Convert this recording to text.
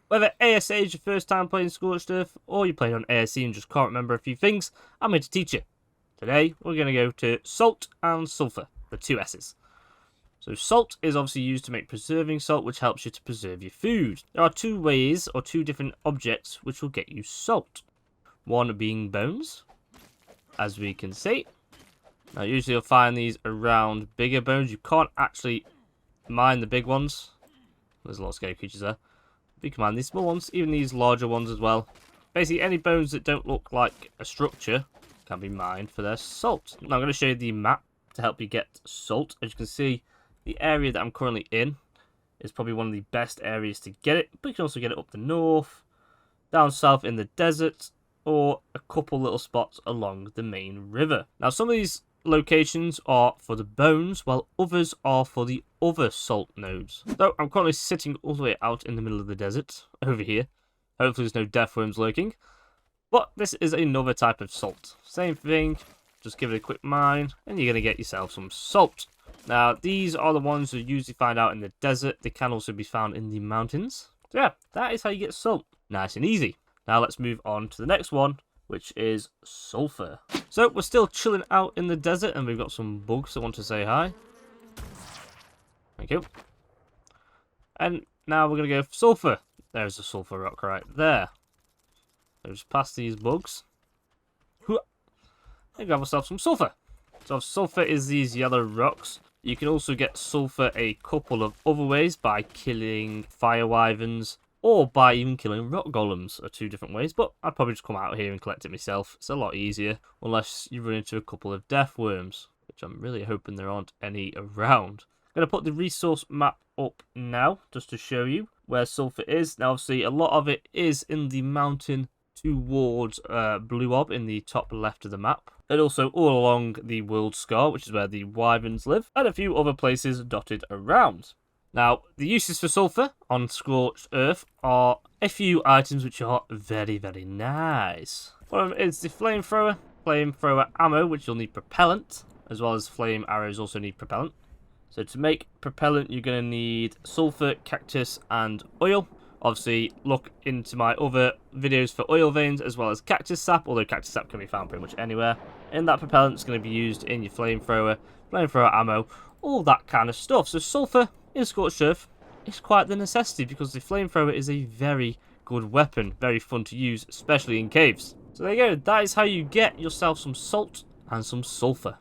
Whether ASA is your first time playing Scorched Earth, or you played on ASE and just can't remember a few things, I'm here to teach you. Today, we're going to go to Salt and Sulfur, the two S's. So salt is obviously used to make preserving salt, which helps you to preserve your food. There are two ways, or two different objects, which will get you salt. One being bones, as we can see. Now, usually you'll find these around bigger bones. You can't actually mine the big ones. There's a lot of scary creatures there. But you can mine these small ones, even these larger ones as well. Basically, any bones that don't look like a structure can be mined for their salt. Now, I'm going to show you the map to help you get salt. As you can see, the area that I'm currently in is probably one of the best areas to get it. But you can also get it up the north, down south in the desert, or a couple little spots along the main river. Now, some of these locations are for the bones, while others are for the other salt nodes. So, I'm currently sitting all the way out in the middle of the desert, over here. Hopefully there's no death worms lurking. But this is another type of salt. Same thing, just give it a quick mine, and you're going to get yourself some salt. Now, these are the ones you usually find out in the desert. They can also be found in the mountains. So yeah, that is how you get salt. Nice and easy. Now let's move on to the next one, which is sulfur. So we're still chilling out in the desert, and we've got some bugs that want to say hi. Thank you. And now we're going to go for sulfur. There's a sulfur rock right there. So just past these bugs. And grab ourselves some sulfur. So sulfur is these yellow rocks. You can also get sulfur a couple of other ways, by killing fire wyverns or by even killing rock golems, are two different ways. But I'd probably just come out here and collect it myself. It's a lot easier, unless you run into a couple of death worms, which I'm really hoping there aren't any around. I'm going to put the resource map up now, just to show you where sulfur is. Now, obviously, a lot of it is in the mountain towards Blue Ob in the top left of the map. And also all along the World Scar, which is where the wyverns live, and a few other places dotted around. Now, the uses for sulfur on Scorched Earth are a few items which are very, very nice. One of them is the flamethrower ammo, which you'll need propellant, as well as flame arrows also need propellant. So to make propellant, you're going to need sulfur, cactus, and oil. Obviously, look into my other videos for oil veins as well as cactus sap, although cactus sap can be found pretty much anywhere. And that propellant is going to be used in your flamethrower ammo, all that kind of stuff. So sulfur in Scorched Earth is quite the necessity, because the flamethrower is a very good weapon, very fun to use, especially in caves. So there you go, that is how you get yourself some salt and some sulfur.